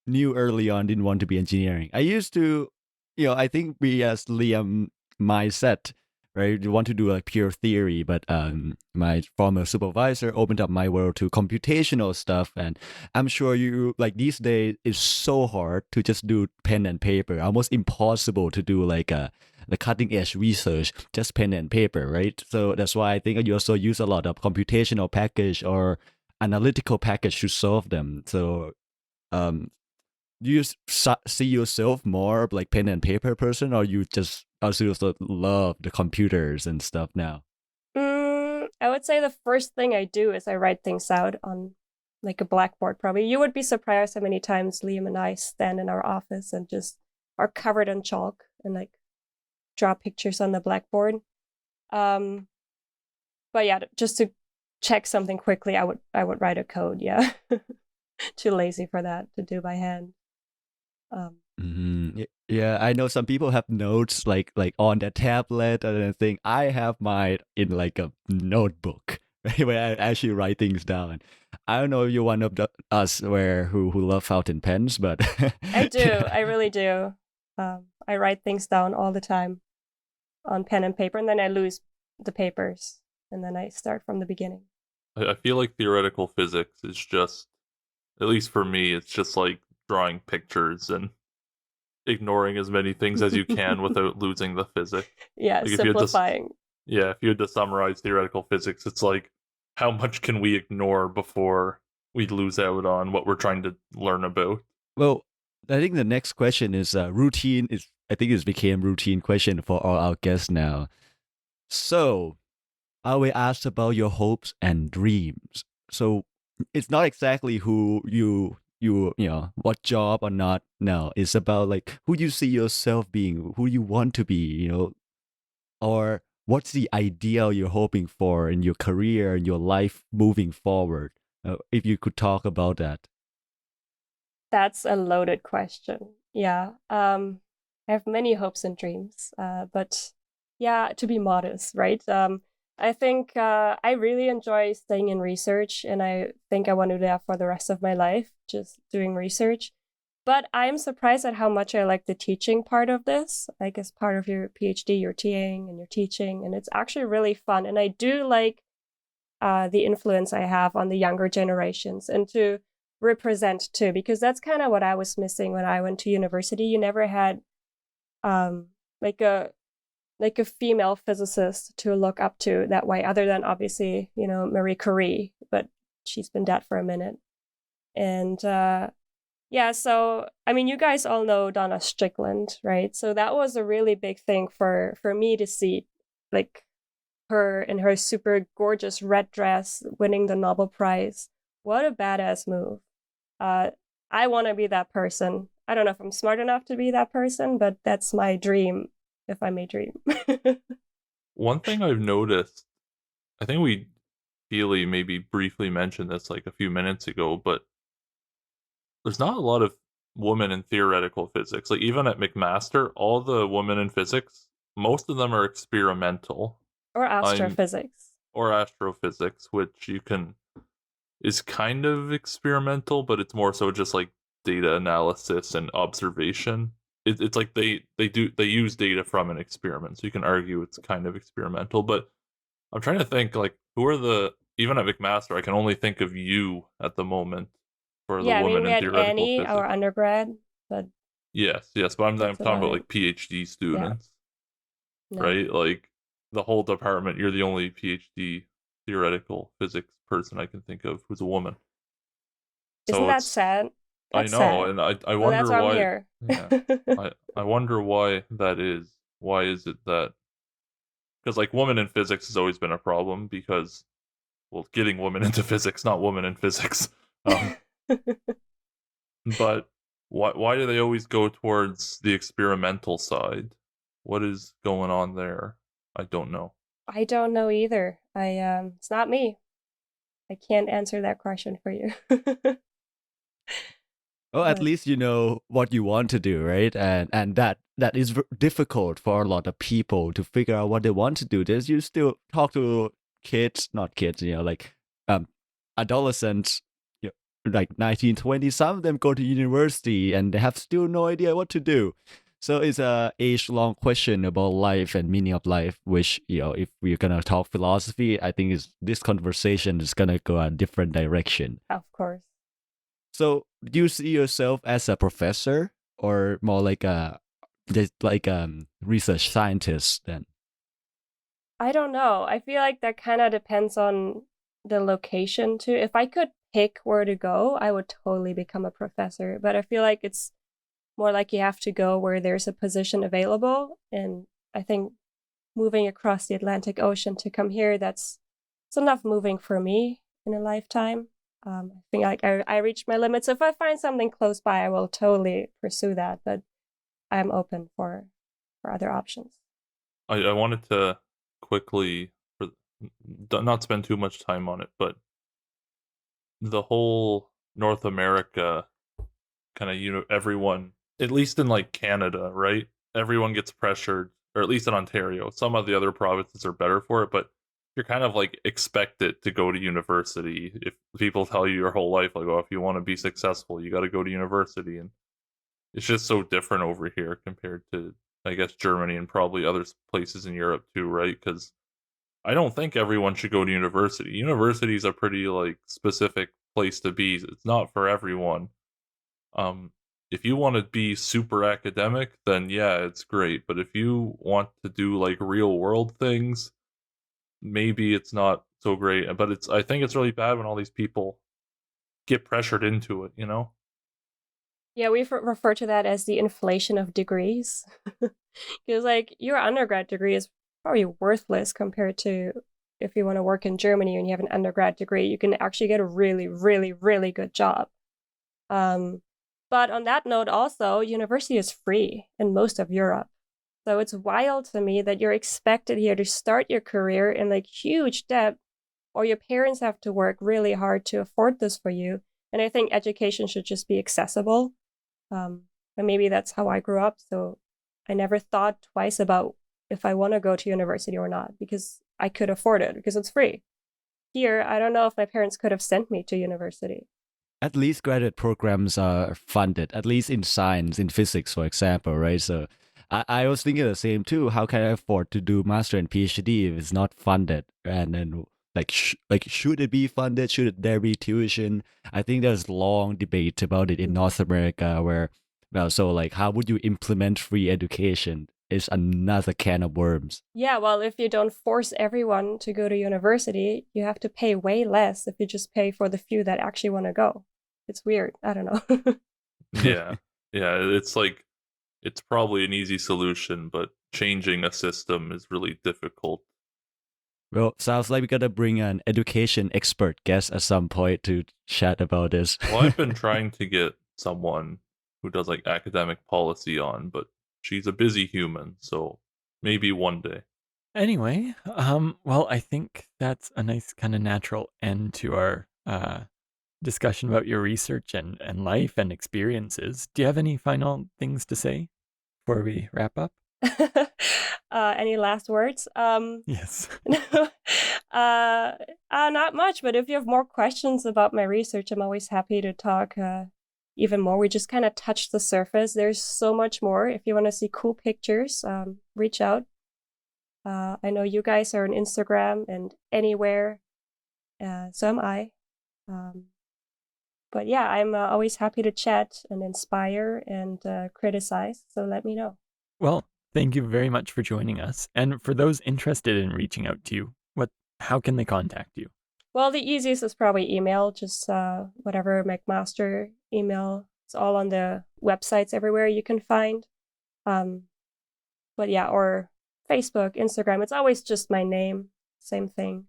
knew early on didn't want to be engineering. I used to, I think we as Liam mindset, right? You want to do like pure theory, but my former supervisor opened up my world to computational stuff, and I'm sure you like these days it's so hard to just do pen and paper, almost impossible to do like the cutting edge research, just pen and paper, right? So that's why I think you also use a lot of computational package or analytical package to solve them. So um, do you see yourself more of like pen and paper person, or you just also love the computers and stuff now? I would say the first thing I do is I write things out on like a blackboard. Probably you would be surprised how many times Liam and I stand in our office and just are covered in chalk and like draw pictures on the blackboard. But yeah, just to check something quickly, I would write a code. Yeah, too lazy for that to do by hand. Yeah, I know some people have notes like on their tablet and anything. I have mine in like a notebook, right, where I actually write things down. I don't know if you're one of us who love fountain pens, but I do. I really do. I write things down all the time on pen and paper, and then I lose the papers, and then I start from the beginning. I feel like theoretical physics is just, at least for me, it's just like drawing pictures and ignoring as many things as you can without losing the physics. Yeah, like simplifying. If you had to summarize theoretical physics, it's like, how much can we ignore before we lose out on what we're trying to learn about? Well, I think the next question is routine. I think it's became routine question for all our guests now. So, I will ask about your hopes and dreams. So, it's not exactly who you what job or not. No, it's about like who you see yourself being, who you want to be, or what's the ideal you're hoping for in your career and your life moving forward. If you could talk about that. That's a loaded question. Yeah. I have many hopes and dreams, but yeah, to be modest, right? I think I really enjoy staying in research, and I think I want to do that for the rest of my life, just doing research. But I'm surprised at how much I like the teaching part of this. Like as part of your PhD, you're TAing and you're teaching, and it's actually really fun. And I do like the influence I have on the younger generations and to represent too, because that's kind of what I was missing when I went to university. You never had like a female physicist to look up to that way, other than obviously, Marie Curie, but she's been dead for a minute. And yeah, so I mean, you guys all know Donna Strickland, right? So that was a really big thing for me to see, like her in her super gorgeous red dress winning the Nobel Prize. What a badass move. I want to be that person. I don't know if I'm smart enough to be that person, but that's my dream, if I may dream. One thing I've noticed, I think Keely maybe briefly mentioned this like a few minutes ago, but there's not a lot of women in theoretical physics. Like even at McMaster, all the women in physics, most of them are experimental. Or astrophysics. Or astrophysics, which is kind of experimental, but it's more so just like data analysis and observation. It's like they use data from an experiment, so you can argue it's kind of experimental. But I'm trying to think like who are even at McMaster, I can only think of you at the moment for the woman we in had theoretical Annie, physics. our undergrad, but yes, but I'm talking about like PhD students, no. right? Like the whole department, you're the only PhD theoretical physics person I can think of who's a woman. Isn't that sad? That's I know, sad. and I wonder that's why why. I'm here. Yeah, I wonder why that is. Why is it that? Because like women in physics has always been a problem because, well, getting women into physics, not women in physics. But why do they always go towards the experimental side? What is going on there? I don't know. I don't know either. It's not me. I can't answer that question for you. Well, at least you know what you want to do, right? And that is difficult for a lot of people to figure out what they want to do. There's you still talk to kids, not kids, like adolescents, like 19, 20. Some of them go to university and they have still no idea what to do. So it's a age-long question about life and meaning of life, which, if we're gonna talk philosophy, I think this conversation is gonna go a different direction. Of course. So, do you see yourself as a professor or more like research scientist then? I don't know. I feel like that kind of depends on the location too. If I could pick where to go, I would totally become a professor. But I feel like it's more like you have to go where there's a position available. And I think moving across the Atlantic Ocean to come here, it's enough moving for me in a lifetime. I think like I reached my limits. So if I find something close by, I will totally pursue that. But I'm open for other options. I wanted to quickly, not spend too much time on it, but the whole North America kind of, everyone, at least in like Canada, right? Everyone gets pressured, or at least in Ontario. Some of the other provinces are better for it, but you're kind of like expected to go to university. If people tell you your whole life, like, oh, if you want to be successful, you got to go to university. And it's just so different over here compared to, I guess, Germany and probably other places in Europe too, right? Because I don't think everyone should go to university. University is a pretty like specific place to be. It's not for everyone. If you want to be super academic, then yeah, it's great. But if you want to do like real world things, maybe it's not so great. But I think it's really bad when all these people get pressured into it, Yeah, we refer to that as the inflation of degrees. Because like your undergrad degree is probably worthless compared to if you want to work in Germany and you have an undergrad degree, you can actually get a really, really, really good job. But on that note, also, university is free in most of Europe. So it's wild to me that you're expected here to start your career in like huge debt, or your parents have to work really hard to afford this for you. And I think education should just be accessible. And maybe that's how I grew up. So I never thought twice about if I want to go to university or not, because I could afford it, because it's free. Here, I don't know if my parents could have sent me to university. at least graduate programs are funded, at least in science, in physics, for example, right? So I was thinking the same too. How can I afford to do master and PhD if it's not funded? And then should it be funded? Should there be tuition? I think there's long debate about it in North America where, well, so like how would you implement free education is another can of worms. Yeah, well, if you don't force everyone to go to university, you have to pay way less if you just pay for the few that actually want to go. It's weird. I don't know. Yeah. Yeah, it's like it's probably an easy solution, but changing a system is really difficult. Well, sounds like we gotta bring an education expert guest at some point to chat about this. Well, I've been trying to get someone who does like academic policy on, but she's a busy human, so maybe one day. Anyway, well, I think that's a nice kind of natural end to our discussion about your research and life and experiences. Do you have any final things to say before we wrap up? Any last words? Yes. Not much, but if you have more questions about my research, I'm always happy to talk even more. We just kind of touched the surface. There's so much more. If you want to see cool pictures, reach out. I know you guys are on Instagram and anywhere, so am I. But yeah, I'm always happy to chat and inspire and criticize, so let me know. Well, thank you very much for joining us. And for those interested in reaching out to you, how can they contact you? Well, the easiest is probably email, just whatever McMaster email. It's all on the websites everywhere you can find. But yeah, or Facebook, Instagram. It's always just my name. Same thing.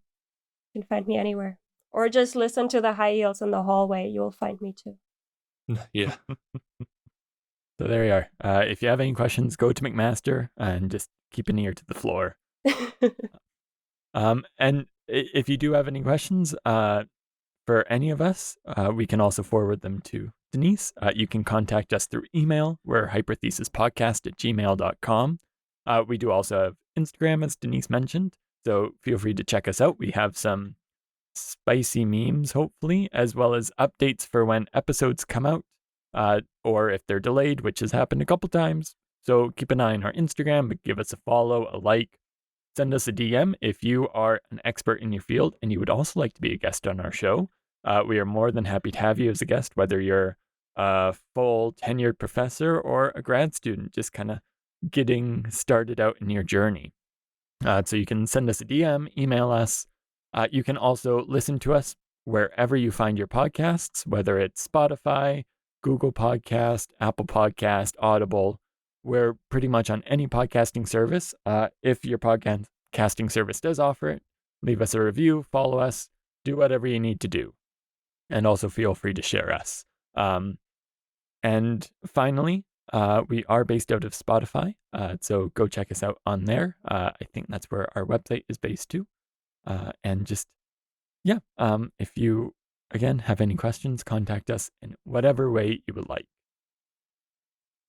You can find me anywhere. Or just listen to the high heels in the hallway. You'll find me too. Yeah. So there you are. If you have any questions, go to McMaster and just keep an ear to the floor. And if you do have any questions for any of us, we can also forward them to Denise. You can contact us through email. We're hyperthesispodcast@gmail.com. We do also have Instagram, as Denise mentioned, so feel free to check us out. We have some spicy memes, hopefully, as well as updates for when episodes come out, or if they're delayed, which has happened a couple times. So keep an eye on our Instagram, but give us a follow, a like. Send us a DM if you are an expert in your field and you would also like to be a guest on our show. We are more than happy to have you as a guest, whether you're a full tenured professor or a grad student, just kind of getting started out in your journey. So you can send us a DM, email us. You can also listen to us wherever you find your podcasts, whether it's Spotify, Google Podcast, Apple Podcast, Audible. We're pretty much on any podcasting service. If your podcasting service does offer it, leave us a review, follow us, do whatever you need to do. And also feel free to share us. And finally, we are based out of Spotify. So go check us out on there. I think that's where our website is based too. And just, yeah, if you, again, have any questions, contact us in whatever way you would like.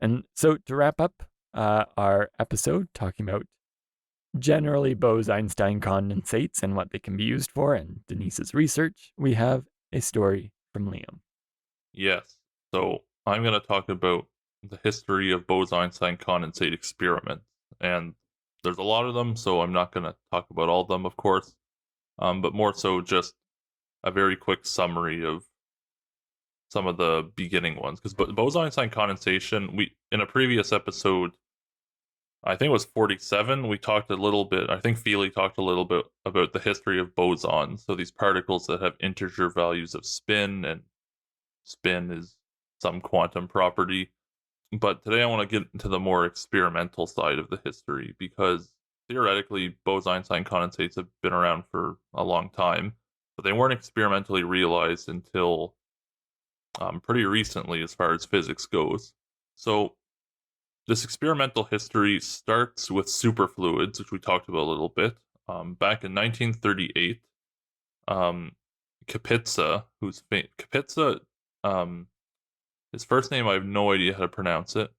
And so to wrap up our episode talking about generally Bose-Enstein condensates and what they can be used for and Denise's research, we have a story from Liam. Yes. So I'm going to talk about the history of Bose-Einstein condensate experiments. And there's a lot of them, so I'm not going to talk about all of them, of course, but more so just a very quick summary of some of the beginning ones. Because Bose-Einstein condensation, in a previous episode, I think it was 47, we talked a little bit, I think Feely talked a little bit about the history of bosons. So these particles that have integer values of spin, and spin is some quantum property. But today I want to get into the more experimental side of the history, because theoretically Bose-Einstein condensates have been around for a long time, but they weren't experimentally realized until pretty recently as far as physics goes. So this experimental history starts with superfluids, which we talked about a little bit. Back in 1938, Kapitsa, Kapitsa, his first name I have no idea how to pronounce it.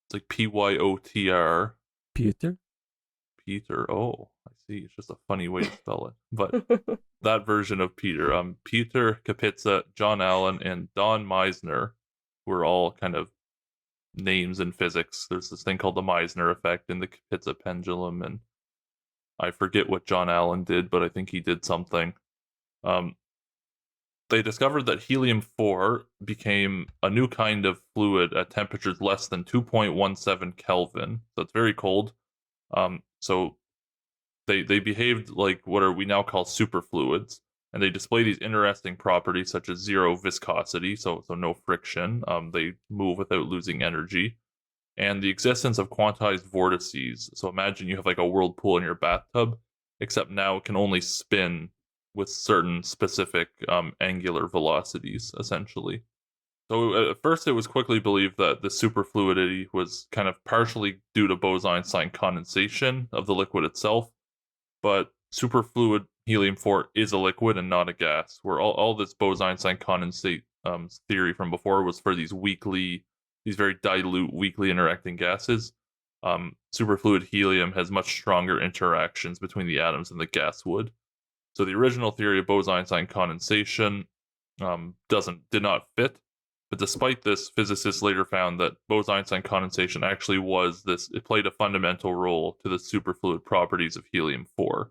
It's like Pyotr. Peter? Peter. Oh, I It's just a funny way to spell it. But that version of Peter, Peter Kapitsa, John Allen, and Don Meissner were all kind of names in physics. There's this thing called the Meissner effect in the Kapitsa pendulum, and I forget what John Allen did, but I think he did something. They discovered that helium-4 became a new kind of fluid at temperatures less than 2.17 Kelvin. So it's very cold. So they behaved like what we now call superfluids, and they display these interesting properties such as zero viscosity, so no friction. They move without losing energy, and the existence of quantized vortices. So imagine you have like a whirlpool in your bathtub, except now it can only spin with certain specific angular velocities, essentially. So at first it was quickly believed that the superfluidity was kind of partially due to Bose-Enstein condensation of the liquid itself, but superfluid helium-4 is a liquid and not a gas, where all this Bose-Einstein condensate theory from before was for these very dilute, weakly interacting gases. Superfluid helium has much stronger interactions between the atoms than the gas would. So the original theory of Bose-Einstein condensation did not fit, but despite this, physicists later found that Bose-Einstein condensation actually it played a fundamental role to the superfluid properties of helium-4.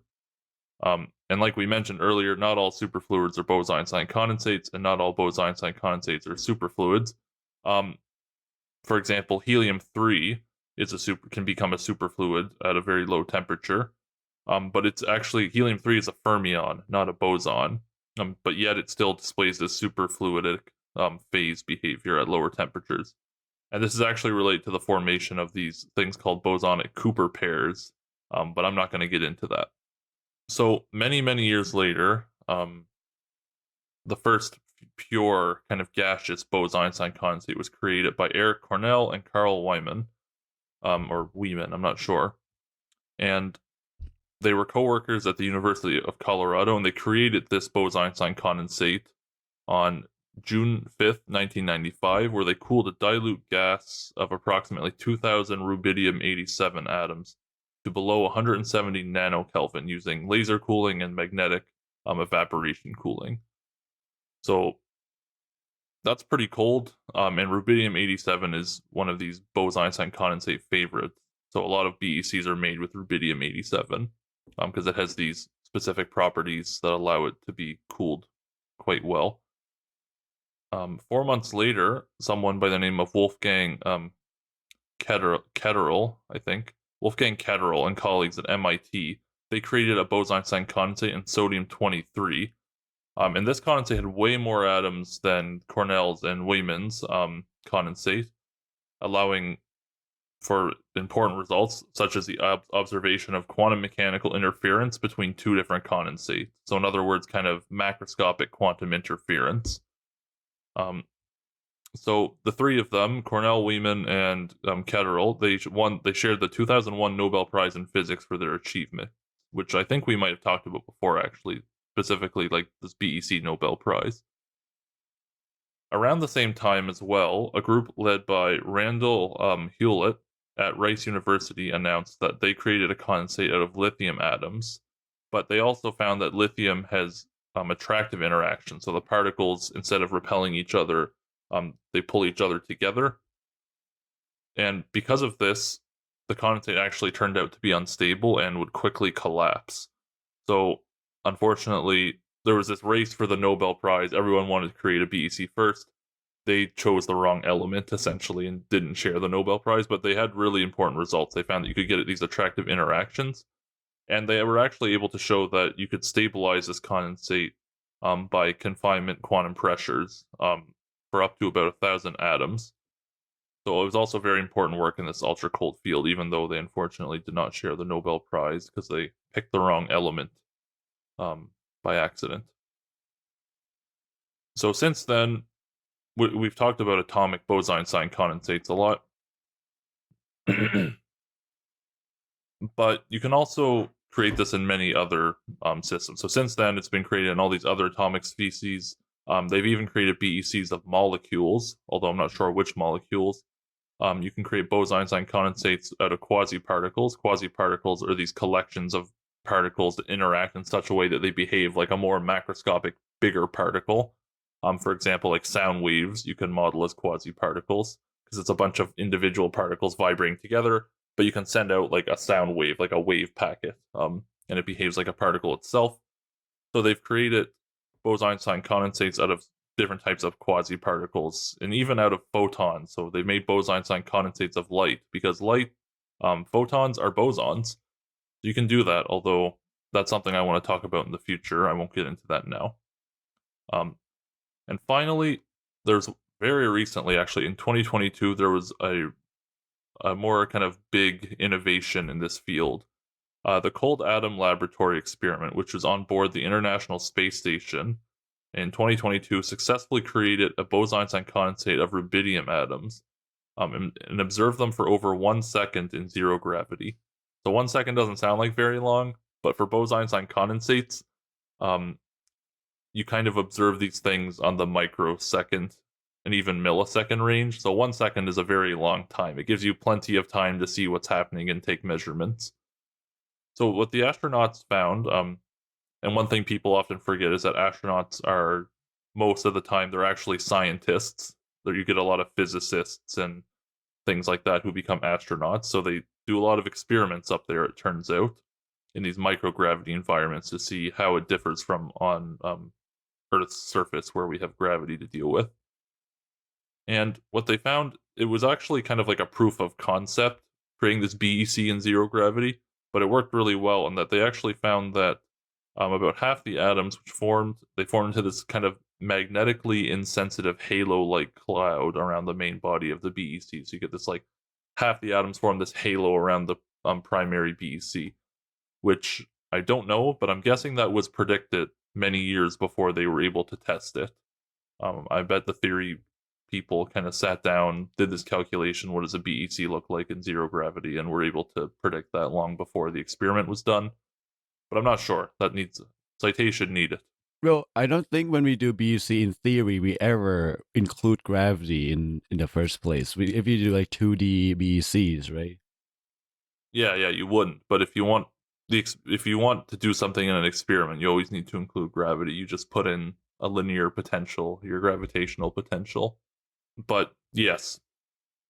And like we mentioned earlier, not all superfluids are Bose-Einstein condensates, and not all Bose-Einstein condensates are superfluids. For example, helium-3 can become a superfluid at a very low temperature. But it's actually helium-3 is a fermion, not a boson. But yet it still displays this superfluidic phase behavior at lower temperatures. And this is actually related to the formation of these things called bosonic Cooper pairs. But I'm not going to get into that. So many, many years later, the first pure kind of gaseous Bose-Einstein condensate was created by Eric Cornell and Carl Wieman, or Wieman, I'm not sure. And they were co-workers at the University of Colorado, and they created this Bose-Einstein condensate on June 5th, 1995, where they cooled a dilute gas of approximately 2,000 rubidium-87 atoms to below 170 nanokelvin using laser cooling and magnetic evaporation cooling. So that's pretty cold, and rubidium-87 is one of these Bose-Einstein condensate favorites. So a lot of BECs are made with rubidium-87 because it has these specific properties that allow it to be cooled quite well. 4 months later, someone by the name of Wolfgang Ketterl, I think, Wolfgang Ketterl and colleagues at MIT, they created a Bose-Einstein condensate in sodium-23. And this condensate had way more atoms than Cornell's and Wieman's condensate, allowing for important results, such as the observation of quantum mechanical interference between two different condensates. So in other words, kind of macroscopic quantum interference. So the three of them, Cornell, Wieman, and Ketterl, they shared the 2001 Nobel Prize in Physics for their achievement, which I think we might have talked about before, actually, specifically like this BEC Nobel Prize. Around the same time as well, a group led by Randall Hewlett at Rice University announced that they created a condensate out of lithium atoms, but they also found that lithium has attractive interaction. So the particles, instead of repelling each other, they pull each other together. And because of this, the condensate actually turned out to be unstable and would quickly collapse. So unfortunately, there was this race for the Nobel Prize. Everyone wanted to create a BEC first. They chose the wrong element, essentially, and didn't share the Nobel Prize, but they had really important results. They found that you could get these attractive interactions, and they were actually able to show that you could stabilize this condensate by confinement quantum pressures for up to about 1,000 atoms. So it was also very important work in this ultra-cold field, even though they unfortunately did not share the Nobel Prize because they picked the wrong element by accident. So since then, we've talked about atomic Bose-Einstein condensates a lot. But you can also create this in many other systems. So since then, it's been created in all these other atomic species. They've even created BECs of molecules, although I'm not sure which molecules. You can create Bose-Einstein condensates out of quasi-particles. Quasi-particles are these collections of particles that interact in such a way that they behave like a more macroscopic, bigger particle. For example, like sound waves, you can model as quasi-particles because it's a bunch of individual particles vibrating together, but you can send out like a sound wave, like a wave packet, and it behaves like a particle itself. So they've created Bose-Enstein condensates out of different types of quasi-particles and even out of photons. So they've made Bose-Enstein condensates of light because light, photons are bosons. You can do that, although that's something I want to talk about in the future. I won't get into that now. And finally, there's very recently, actually, in 2022, there was a more kind of big innovation in this field. The Cold Atom Laboratory experiment, which was on board the International Space Station in 2022, successfully created a Bose-Einstein condensate of rubidium atoms and observed them for over 1 second in zero gravity. So 1 second doesn't sound like very long, but for Bose-Einstein condensates, you kind of observe these things on the microsecond and even millisecond range. So 1 second is a very long time. It gives you plenty of time to see what's happening and take measurements. So what the astronauts found, and one thing people often forget is that astronauts are, most of the time, they're actually scientists. There you get a lot of physicists and things like that who become astronauts. So they do a lot of experiments up there, it turns out, in these microgravity environments to see how it differs from on Earth's surface where we have gravity to deal with. And what they found, it was actually kind of like a proof of concept, creating this BEC in zero gravity, but it worked really well in that they actually found that about half the atoms which formed into this kind of magnetically insensitive halo-like cloud around the main body of the BEC. So you get this like half the atoms form this halo around the primary BEC, which I don't know, but I'm guessing that was predicted many years before they were able to test it. I bet the theory people kind of sat down, did this calculation, what does a BEC look like in zero gravity, and were able to predict that long before the experiment was done. But I'm not sure. That needs citation needed. Well, I don't think when we do BUC in theory, we ever include gravity in the first place. If you do like 2D BECs, right? Yeah, you wouldn't. But if you want to do something in an experiment, you always need to include gravity. You just put in a linear potential, your gravitational potential. But yes,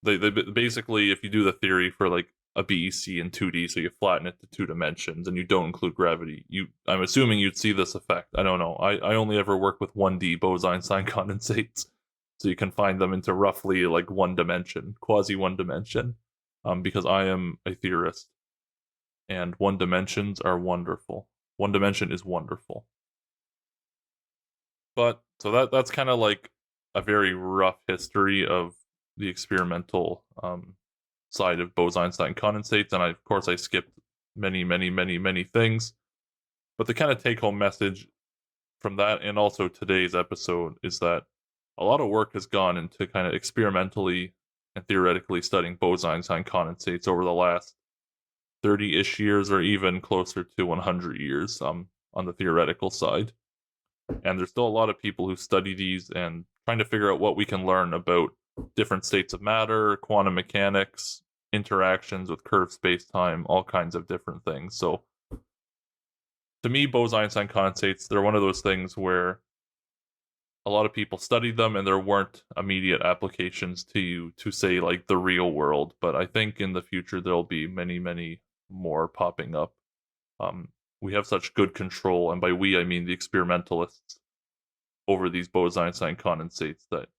they basically, if you do the theory for like a BEC in 2D, so you flatten it to 2 dimensions and you don't include gravity, I'm assuming you'd see this effect. I don't know. I only ever work with 1D Bose-Einstein condensates, so you can find them into roughly like 1 dimension, quasi 1 dimension, because I am a theorist, and 1 dimensions are wonderful. 1 dimension is wonderful. But so that's kind of like a very rough history of the experimental side of Bose-Einstein condensates, and of course I skipped many things. But the kind of take-home message from that, and also today's episode, is that a lot of work has gone into kind of experimentally and theoretically studying Bose-Einstein condensates over the last 30-ish years, or even closer to 100 years on the theoretical side. And there's still a lot of people who study these and trying to figure out what we can learn about different states of matter, quantum mechanics, interactions with curved space-time, all kinds of different things. So to me, Bose-Einstein condensates, they're one of those things where a lot of people studied them and there weren't immediate applications to say like the real world. But I think in the future there'll be many more popping up. We have such good control, and by we I mean the experimentalists, over these Bose-Einstein condensates that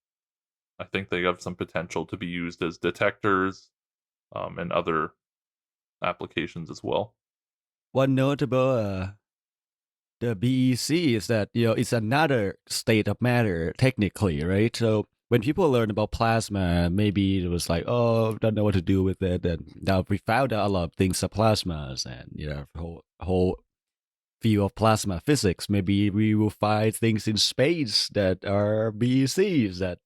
I think they have some potential to be used as detectors and other applications as well. One note about the BEC is that it's another state of matter technically, right? So when people learn about plasma, maybe it was like, oh, don't know what to do with it. And now we found out a lot of things of plasmas, and whole field of plasma physics. Maybe we will find things in space that are BECs that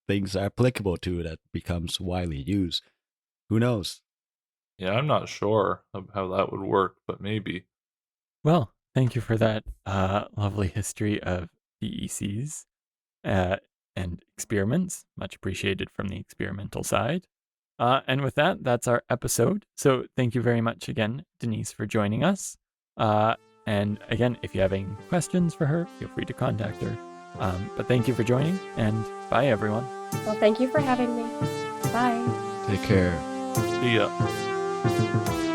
things are applicable to, that becomes widely used. Who knows? Yeah, I'm not sure how that would work, but maybe. Well, thank you for that lovely history of BECs and experiments. Much appreciated from the experimental side. And with that, that's our episode. So thank you very much again, Denise, for joining us. And again, if you have any questions for her, feel free to contact her. But thank you for joining, and bye, everyone. Well, thank you for having me. Bye. Take care. See ya.